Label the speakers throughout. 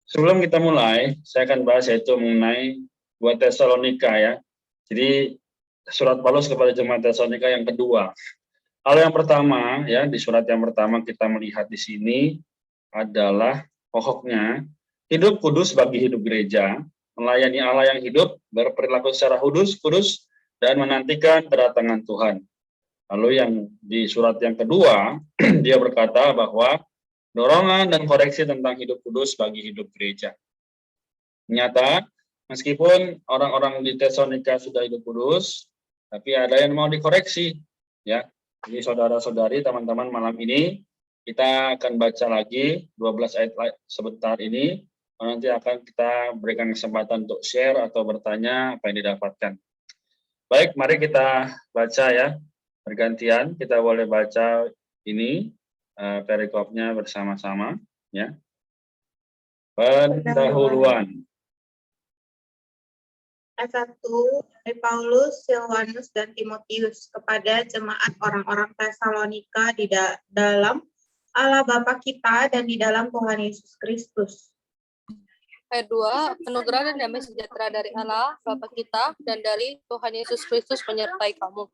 Speaker 1: Sebelum kita mulai, saya akan bahas yaitu mengenai 2 Tesalonika ya. Jadi surat Paulus kepada jemaat Tesalonika yang kedua. Hal yang pertama ya, di surat yang pertama kita melihat di sini adalah pokoknya hidup kudus bagi hidup gereja, melayani Allah yang hidup, berperilaku secara kudus dan menantikan kedatangan Tuhan. Lalu yang di surat yang kedua, dia berkata bahwa dorongan dan koreksi tentang hidup kudus bagi hidup gereja. Nyata, meskipun orang-orang di Tesalonika sudah hidup kudus, tapi ada yang mau dikoreksi. Ya, jadi saudara-saudari, teman-teman, malam ini kita akan baca lagi 12 ayat sebentar ini. Nanti akan kita berikan kesempatan untuk share atau bertanya apa yang didapatkan. Baik, mari kita baca ya. Bergantian, kita boleh baca ini perikopnya bersama-sama. Ya. Pendahuluan.
Speaker 2: Ayat 1 dari Paulus, Silvanus, dan Timotius kepada jemaat orang-orang Tesalonika di dalam Allah Bapa kita dan di dalam Tuhan Yesus Kristus.
Speaker 3: Ayat 2, anugerah dan damai sejahtera dari Allah Bapa kita dan dari Tuhan Yesus Kristus menyertai kamu.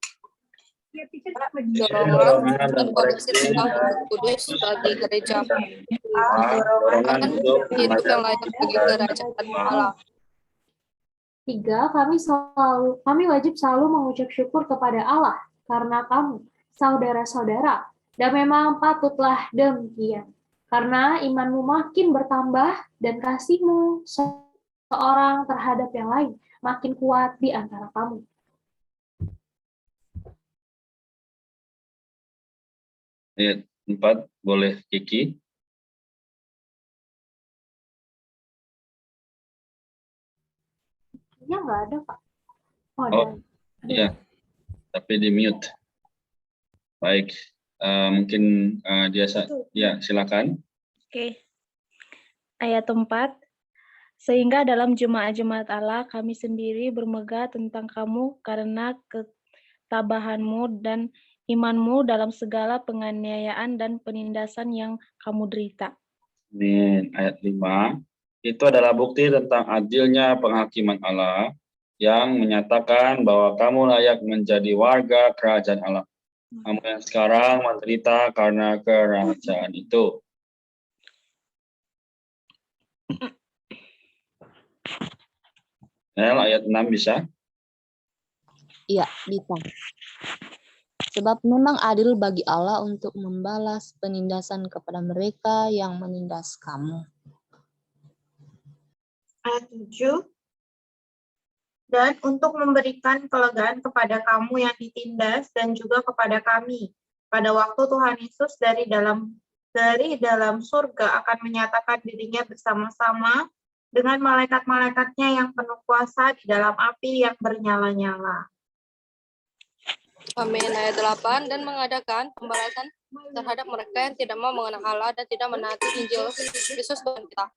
Speaker 3: Dorongan dan koreksi tentang hidup kudus bagi gereja. Dorongan hidup yang layak bagi kerajaan Allah.
Speaker 4: 3, kami wajib selalu mengucap syukur kepada Allah karena kamu, saudara-saudara, dan memang patutlah demikian. Karena imanmu makin bertambah dan kasihmu seorang terhadap yang lain makin kuat di antara kamu.
Speaker 1: Ayat 4, boleh Kiki.
Speaker 4: Ya, nggak ada, Pak.
Speaker 1: Oh, iya, tapi di mute. Baik, mungkin dia, ya silakan.
Speaker 5: Oke. Ayat 4, sehingga dalam jemaat-jemaat Allah kami sendiri bermegah tentang kamu karena ketabahanmu dan imanmu dalam segala penganiayaan dan penindasan yang kamu derita.
Speaker 1: Amin. Ayat 5, itu adalah bukti tentang adilnya penghakiman Allah yang menyatakan bahwa kamu layak menjadi warga kerajaan Allah. Kamu yang sekarang menderita karena kerajaan itu. Ayat 6 bisa?
Speaker 6: Iya, bisa. Sebab memang adil bagi Allah untuk membalas penindasan kepada mereka yang menindas kamu.
Speaker 2: Ayat 7, dan untuk memberikan kelegaan kepada kamu yang ditindas dan juga kepada kami. Pada waktu Tuhan Yesus dari dalam surga akan menyatakan dirinya bersama-sama dengan malaikat-malaikatnya yang penuh kuasa di dalam api yang bernyala-nyala.
Speaker 3: Amin. Ayat 8, dan mengadakan pembalasan terhadap mereka yang tidak mau mengenal Allah dan tidak menaati Injil Yesus Tuhan kita.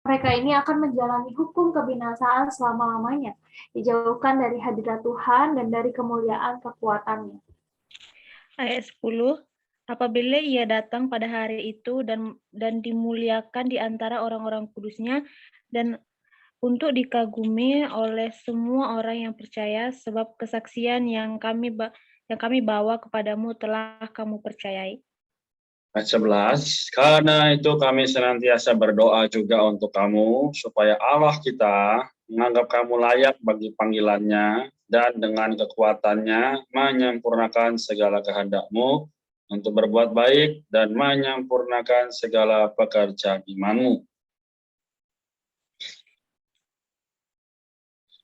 Speaker 4: Mereka ini akan menjalani hukum kebinasaan selama-lamanya, dijauhkan dari hadirat Tuhan dan dari kemuliaan kekuatannya.
Speaker 5: Ayat 10, apabila ia datang pada hari itu dan dimuliakan di antara orang-orang kudusnya dan untuk dikagumi oleh semua orang yang percaya, sebab kesaksian yang kami bawa kepadamu telah kamu percayai.
Speaker 1: Ayat 11, karena itu kami senantiasa berdoa juga untuk kamu, supaya Allah kita menganggap kamu layak bagi panggilannya, dan dengan kekuatannya menyempurnakan segala kehendakmu untuk berbuat baik dan menyempurnakan segala pekerjaan imanmu.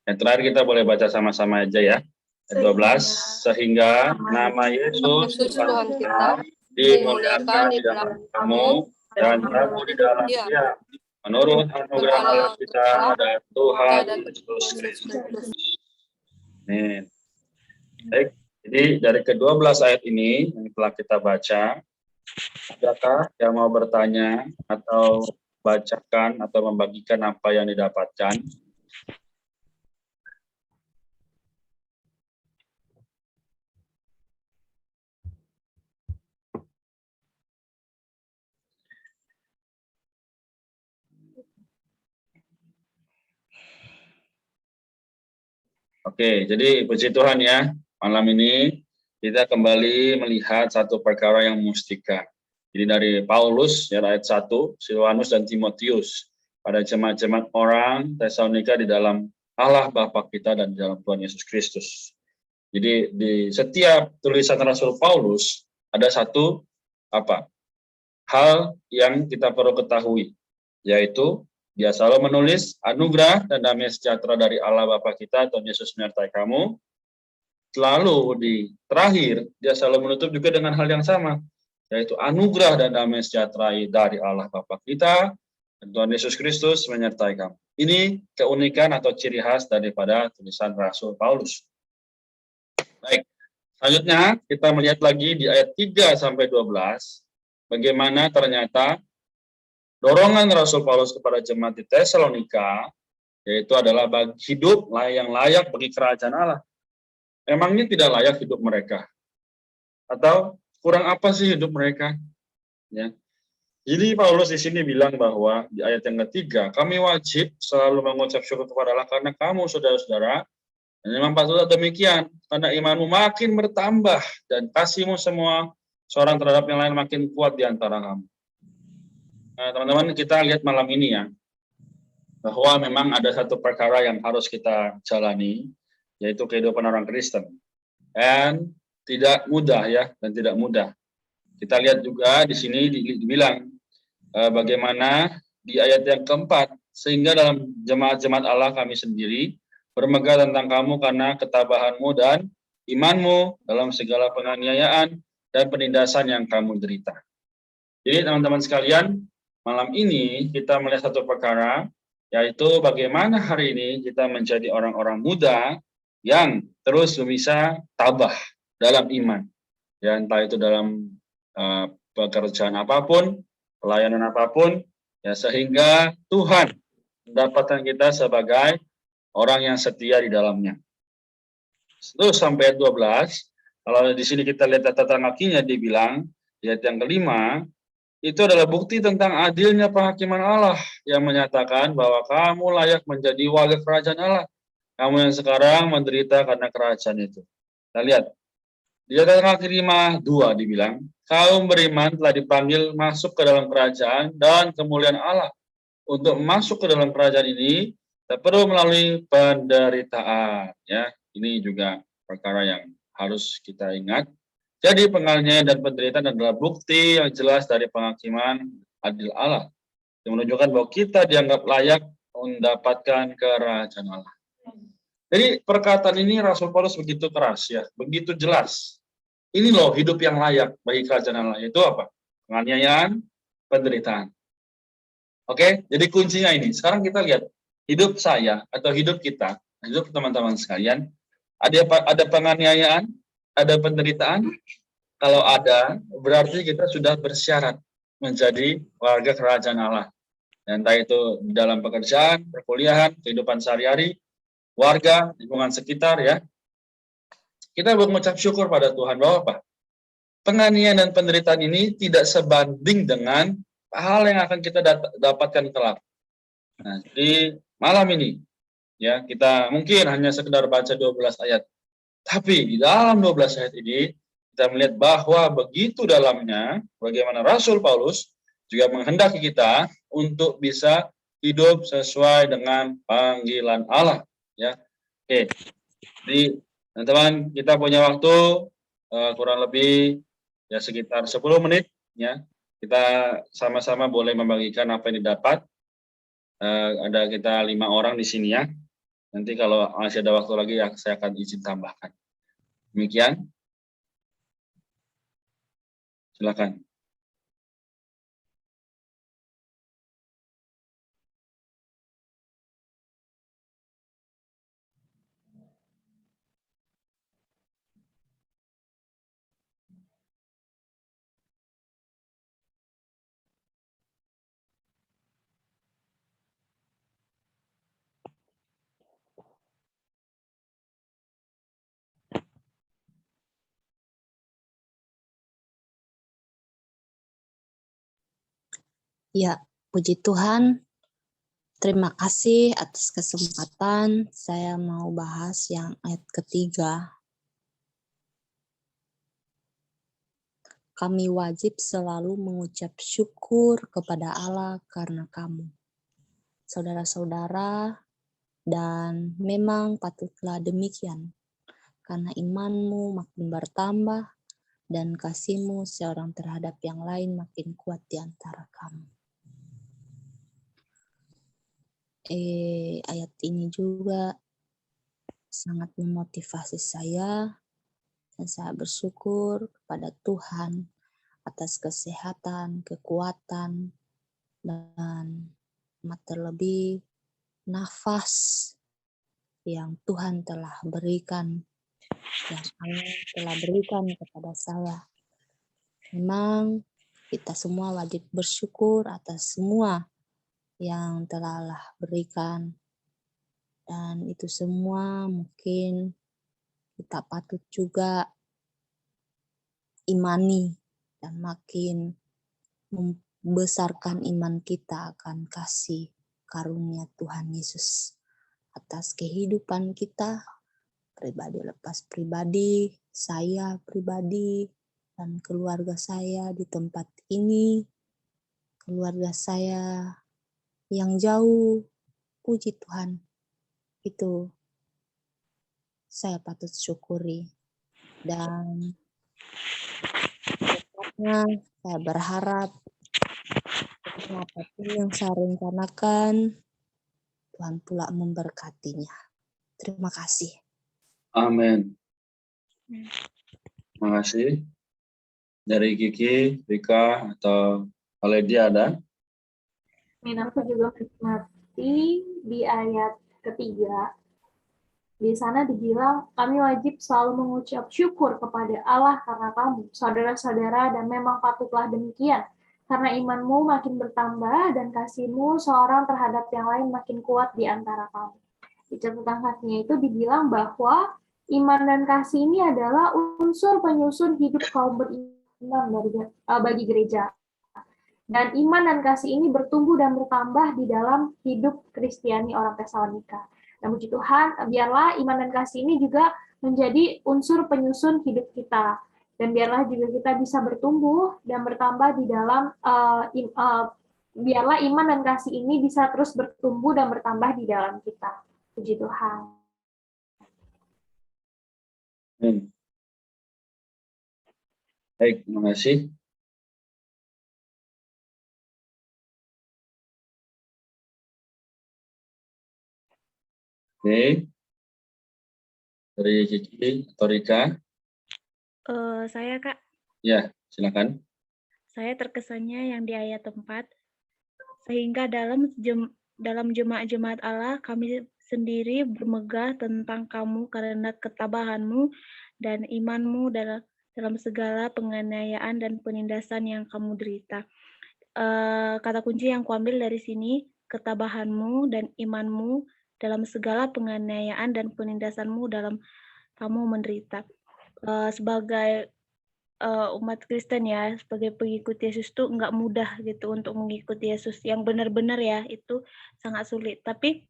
Speaker 1: Yang terakhir kita boleh baca sama-sama aja ya. Ayat 12, sehingga nama Yesus Tuhan kita dimuliakan di dalam kamu dan kamu di dalam Dia, menurut anugerah Allah kita dan Tuhan Yesus Kristus. Amin. Baik, jadi dari ke-12 ayat ini yang telah kita baca, adakah yang mau bertanya atau bacakan atau membagikan apa yang didapatkan? Oke, jadi puji Tuhan ya, malam ini kita kembali melihat satu perkara yang mustika. Jadi dari Paulus, ya, ayat 1, Silwanus dan Timotius, pada jemaat-jemaat orang Tesalonika di dalam Allah Bapa kita dan di dalam Tuhan Yesus Kristus. Jadi di setiap tulisan Rasul Paulus ada satu hal yang kita perlu ketahui, yaitu dia selalu menulis anugerah dan damai sejahtera dari Allah Bapa kita, Tuhan Yesus menyertai kamu. Lalu di terakhir, dia selalu menutup juga dengan hal yang sama, yaitu anugerah dan damai sejahtera dari Allah Bapa kita, dan Tuhan Yesus Kristus menyertai kamu. Ini keunikan atau ciri khas daripada tulisan Rasul Paulus. Baik, selanjutnya kita melihat lagi di ayat 3-12, bagaimana ternyata dorongan Rasul Paulus kepada jemaat di Tesalonika, yaitu adalah hidup yang layak bagi kerajaan Allah. Emangnya tidak layak hidup mereka? Atau kurang apa sih hidup mereka? Ya. Jadi Paulus di sini bilang bahwa di ayat yang ketiga, kami wajib selalu mengucap syukur kepada Allah karena kamu saudara-saudara, dan memang patutlah demikian, karena imanmu makin bertambah dan kasihmu semua seorang terhadap yang lain makin kuat di antara kamu. Nah, teman-teman, kita lihat malam ini ya, bahwa memang ada satu perkara yang harus kita jalani, yaitu kehidupan orang Kristen. Dan tidak mudah ya, dan tidak mudah. Kita lihat juga di sini dibilang bagaimana di ayat yang keempat, sehingga dalam jemaat-jemaat Allah kami sendiri bermegah tentang kamu karena ketabahanmu dan imanmu dalam segala penganiayaan dan penindasan yang kamu derita. Jadi teman-teman sekalian, malam ini kita melihat satu perkara, yaitu bagaimana hari ini kita menjadi orang-orang muda yang terus bisa tabah dalam iman. Ya, entah itu dalam pekerjaan apapun, pelayanan apapun, ya, sehingga Tuhan mendapatkan kita sebagai orang yang setia di dalamnya. Terus sampai ayat 12, kalau di sini kita lihat tata kakinya dibilang, di ayat yang kelima, itu adalah bukti tentang adilnya penghakiman Allah yang menyatakan bahwa kamu layak menjadi warga kerajaan Allah. Kamu yang sekarang menderita karena kerajaan itu. Kita lihat, di ayat yang kelima 2 dibilang, kaum beriman telah dipanggil masuk ke dalam kerajaan dan kemuliaan Allah. Untuk masuk ke dalam kerajaan ini, kita perlu melalui penderitaan. Ya, ini juga perkara yang harus kita ingat. Jadi penganiayaan dan penderitaan adalah bukti yang jelas dari penghakiman adil Allah yang menunjukkan bahwa kita dianggap layak mendapatkan kerajaan Allah. Jadi perkataan ini Rasul Paulus begitu keras ya, begitu jelas. Ini loh hidup yang layak bagi kerajaan Allah. Itu apa? Penganiayaan, penderitaan. Oke, jadi kuncinya ini. Sekarang kita lihat hidup saya atau hidup kita, hidup teman-teman sekalian, ada penganiayaan, ada penderitaan. Kalau ada, berarti kita sudah bersyarat menjadi warga kerajaan Allah. Dan entah itu di dalam pekerjaan, perkuliahan, kehidupan sehari-hari, warga, lingkungan sekitar ya. Kita mengucap syukur pada Tuhan bahwa apa? Penganiayaan dan penderitaan ini tidak sebanding dengan hal yang akan kita dapatkan kelak. Nah, jadi malam ini ya kita mungkin hanya sekedar baca 12 ayat. Tapi di dalam 12 ayat ini kita melihat bahwa begitu dalamnya bagaimana Rasul Paulus juga menghendaki kita untuk bisa hidup sesuai dengan panggilan Allah ya. Oke. Jadi teman-teman kita punya waktu kurang lebih ya sekitar 10 menit ya. Kita sama-sama boleh membagikan apa yang didapat. Ada kita 5 orang di sini ya. Nanti kalau masih ada waktu lagi ya saya akan izin tambahkan. Demikian. Silakan.
Speaker 6: Ya, puji Tuhan. Terima kasih atas kesempatan. Saya mau bahas yang ayat ketiga. Kami wajib selalu mengucap syukur kepada Allah karena kamu, saudara-saudara, dan memang patutlah demikian, karena imanmu makin bertambah dan kasihmu seorang terhadap yang lain makin kuat di antara kamu. Ayat ini juga sangat memotivasi saya, dan saya bersyukur kepada Tuhan atas kesehatan, kekuatan, dan terlebih nafas yang Tuhan telah berikan, yang Allah telah berikan kepada saya. Memang kita semua wajib bersyukur atas semua yang telah Allah berikan, dan itu semua mungkin kita patut juga imani dan makin membesarkan iman kita akan kasih karunia Tuhan Yesus atas kehidupan kita, pribadi lepas pribadi, saya pribadi, dan keluarga saya di tempat ini, keluarga saya yang jauh. Puji Tuhan, itu saya patut syukuri. Dan saya berharap apapun yang saya rencanakan, Tuhan pula memberkatinya. Terima kasih.
Speaker 1: Amin. Terima kasih. Dari Kiki, Rika, atau Aledia ada?
Speaker 4: Aku juga menikmati di ayat ketiga. Di sana dibilang, kami wajib selalu mengucap syukur kepada Allah karena kamu, saudara-saudara, dan memang patutlah demikian. Karena imanmu makin bertambah dan kasihmu seorang terhadap yang lain makin kuat di antara kamu. Di catatan kakinya itu dibilang bahwa iman dan kasih ini adalah unsur penyusun hidup kaum beriman bagi gereja. Dan iman dan kasih ini bertumbuh dan bertambah di dalam hidup Kristiani orang Tesalonika. Dan puji Tuhan, biarlah iman dan kasih ini juga menjadi unsur penyusun hidup kita. Dan biarlah juga kita bisa bertumbuh dan bertambah di dalam, biarlah iman dan kasih ini bisa terus bertumbuh dan bertambah di dalam kita. Puji Tuhan.
Speaker 1: Baik, terima kasih. Oke. Dari Kiki atau Rika?
Speaker 5: Saya, Kak.
Speaker 1: Ya, silakan.
Speaker 5: Saya terkesannya yang di ayat 4, sehingga dalam jemaat-jemaat Allah kami sendiri bermegah tentang kamu karena ketabahanmu dan imanmu dalam segala penganiayaan dan penindasan yang kamu derita. Kata kunci yang kuambil dari sini, ketabahanmu dan imanmu dalam segala penganiayaan dan penindasanmu dalam kamu menderita. Sebagai umat Kristen ya, sebagai pengikut Yesus tuh nggak mudah gitu untuk mengikuti Yesus yang benar-benar ya, itu sangat sulit. Tapi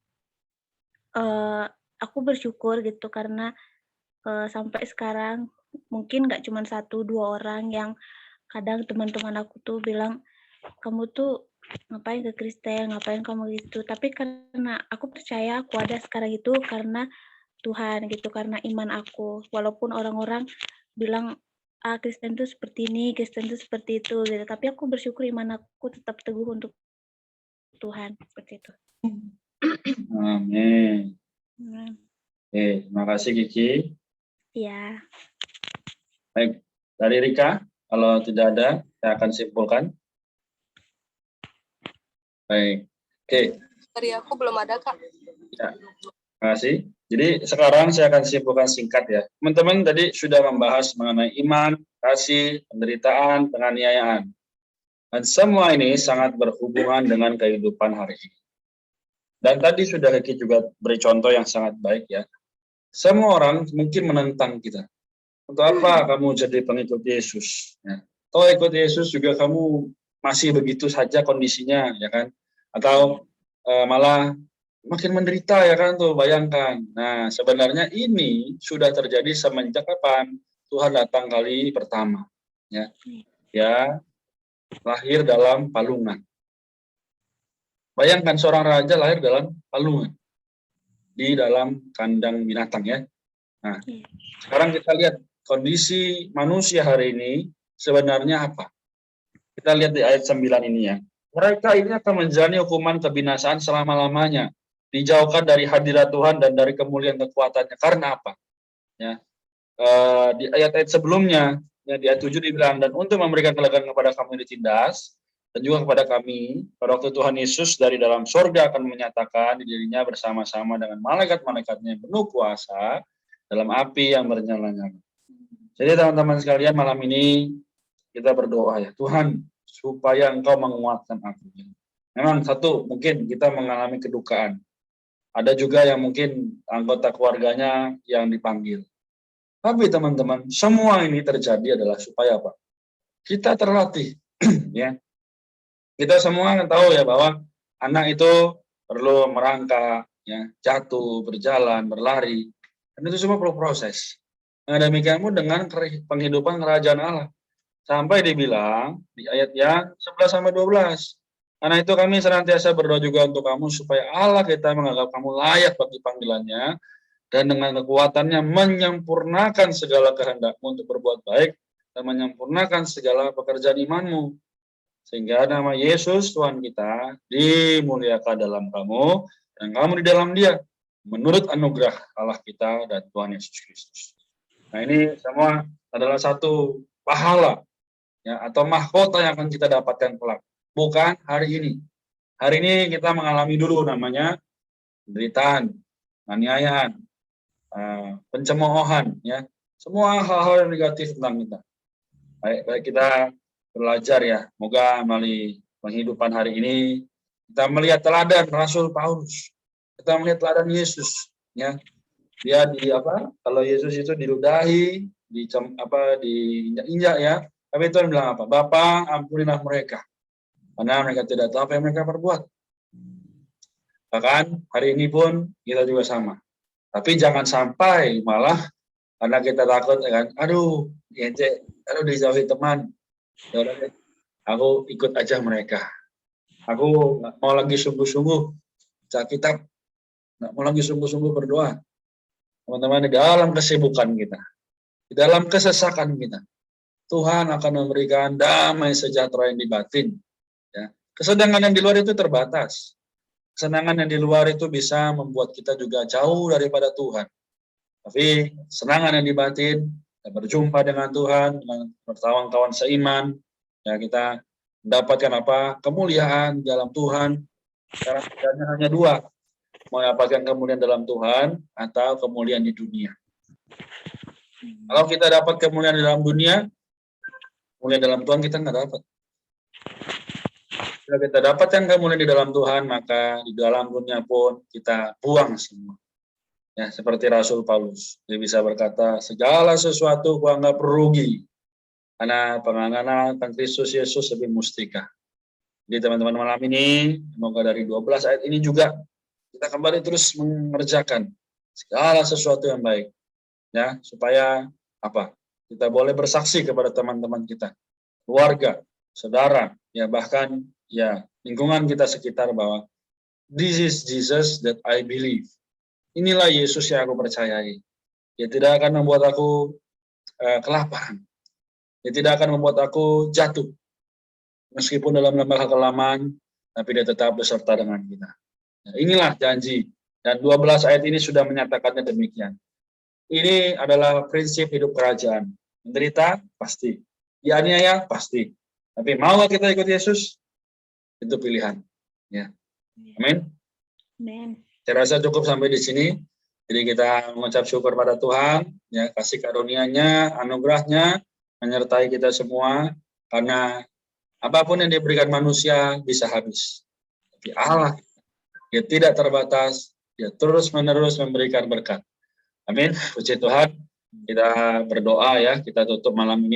Speaker 5: aku bersyukur gitu karena sampai sekarang mungkin nggak cuma 1-2 orang yang kadang teman-teman aku tuh bilang, kamu tuh ngapain ke Kristen, ngapain kamu gitu. Tapi karena aku percaya aku ada sekarang itu karena Tuhan gitu, karena iman aku. Walaupun orang-orang bilang, Kristen tuh seperti ini, Kristen tuh seperti itu gitu. Tapi aku bersyukur iman aku tetap teguh untuk Tuhan, seperti itu.
Speaker 1: Amin. Terima kasih Kiki.
Speaker 5: Iya.
Speaker 1: Baik, dari Rika, kalau tidak ada, saya akan simpulkan. Baik, oke.
Speaker 3: Dari aku belum ada, Kak.
Speaker 1: Ya, terima kasih. Jadi sekarang saya akan simpulkan singkat ya. Teman-teman tadi sudah membahas mengenai iman, kasih, penderitaan, penganiayaan. Dan semua ini sangat berhubungan dengan kehidupan hari ini. Dan tadi sudah Kiki juga beri contoh yang sangat baik ya. Semua orang mungkin menentang kita. Untuk apa kamu jadi pengikut Yesus? Ya. Kalau ikut Yesus juga kamu masih begitu saja kondisinya, ya kan? Atau malah makin menderita ya kan tuh, bayangkan. Nah, sebenarnya ini sudah terjadi semenjak kapan Tuhan datang kali pertama. Ya, ya lahir dalam palungan. Bayangkan seorang raja lahir dalam palungan, di dalam kandang binatang ya. Nah, sekarang kita lihat kondisi manusia hari ini sebenarnya apa. Kita lihat di ayat 9 ini ya. Mereka ini akan menjalani hukuman kebinasaan selama-lamanya, dijauhkan dari hadirat Tuhan dan dari kemuliaan kekuatannya. Karena apa? Ya, di ayat-ayat sebelumnya, ya, di ayat 7 dibilang, dan untuk memberikan kelegaan kepada kamu yang ditindas, dan juga kepada kami, pada waktu Tuhan Yesus dari dalam sorga akan menyatakan di dirinya bersama-sama dengan malaikat-malaikatnya yang penuh kuasa dalam api yang bernyala-nyala. Jadi teman-teman sekalian, malam ini kita berdoa ya, Tuhan, supaya Engkau menguatkan aku. Memang satu, mungkin kita mengalami kedukaan. Ada juga yang mungkin anggota keluarganya yang dipanggil. Tapi teman-teman, semua ini terjadi adalah supaya apa? Kita terlatih. Ya. Kita semua tahu ya bahwa anak itu perlu merangkak, ya, jatuh, berjalan, berlari. Dan itu semua perlu proses. Nah, demikian pun dengan penghidupan kerajaan Allah. Sampai dibilang di ayat yang 11-12. Karena itu kami senantiasa berdoa juga untuk kamu supaya Allah kita menganggap kamu layak bagi panggilannya dan dengan kekuatannya menyempurnakan segala kehendakmu untuk berbuat baik dan menyempurnakan segala pekerjaan imanmu. Sehingga nama Yesus Tuhan kita dimuliakan dalam kamu dan kamu di dalam Dia menurut anugerah Allah kita dan Tuhan Yesus Kristus. Nah, ini semua adalah satu pahala ya, atau mahkota yang akan kita dapatkan kelak. Bukan hari ini. Hari ini kita mengalami dulu namanya penderitaan, penganiayaan, pencemoohan, ya, semua hal-hal yang negatif tentang kita. Baik kita belajar ya, moga melalui penghidupan hari ini kita melihat teladan Rasul Paulus, kita melihat teladan Yesus, ya. Dia kalau Yesus itu diludahi, diinjak-injak ya. Tapi Tuhan bilang apa? Bapa, ampunilah mereka, karena mereka tidak tahu apa yang mereka perbuat. Bahkan hari ini pun kita juga sama. Tapi jangan sampai malah karena kita takut kan, aduh dijauhi teman, ya udah deh, aku ikut aja mereka. Aku nggak mau lagi sungguh-sungguh baca kitab, nggak mau lagi sungguh-sungguh berdoa. Teman-teman, di dalam kesibukan kita, di dalam kesesakan kita, Tuhan akan memberikan damai sejahtera yang di batin. Ya. Kesenangan yang di luar itu terbatas. Kesenangan yang di luar itu bisa membuat kita juga jauh daripada Tuhan. Tapi kesenangan yang di batin, kita berjumpa dengan Tuhan, dengan kawan-kawan seiman, ya kita mendapatkan apa? Kemuliaan dalam Tuhan. Caranya hanya dua, mendapatkan kemuliaan dalam Tuhan atau kemuliaan di dunia. Kalau kita dapat kemuliaan di dalam dunia, kemuliaan dalam Tuhan kita nggak dapat. Kalau kita dapatkan kemuliaan di dalam Tuhan, maka di dalam dunia pun kita buang semua. Ya, seperti Rasul Paulus, dia bisa berkata, segala sesuatu kuanggap rugi, karena pengenalan tentang Kristus Yesus lebih mustika. Jadi teman-teman malam ini, semoga dari 12 ayat ini juga kita kembali terus mengerjakan segala sesuatu yang baik, ya, supaya apa? Kita boleh bersaksi kepada teman-teman kita, keluarga, saudara, ya bahkan ya lingkungan kita sekitar bahwa this is Jesus that I believe. Inilah Yesus yang aku percayai. Dia tidak akan membuat aku kelaparan. Dia tidak akan membuat aku jatuh. Meskipun dalam lembah kekelaman, tapi dia tetap beserta dengan kita. Nah, inilah janji. Dan 12 ayat ini sudah menyatakannya demikian. Ini adalah prinsip hidup kerajaan. Menderita? Pasti. Dianiaya? Pasti. Tapi mau kita ikut Yesus? Itu pilihan. Ya. Amin.
Speaker 5: Amin.
Speaker 1: Saya rasa cukup sampai di sini. Jadi kita mengucap syukur pada Tuhan, ya, kasih karunia-Nya, anugerah-Nya menyertai kita semua, karena apapun yang diberikan manusia bisa habis. Tapi Allah, Dia tidak terbatas, Dia terus-menerus memberikan berkat. Amin. Puji Tuhan. Kita berdoa ya, kita tutup malam ini.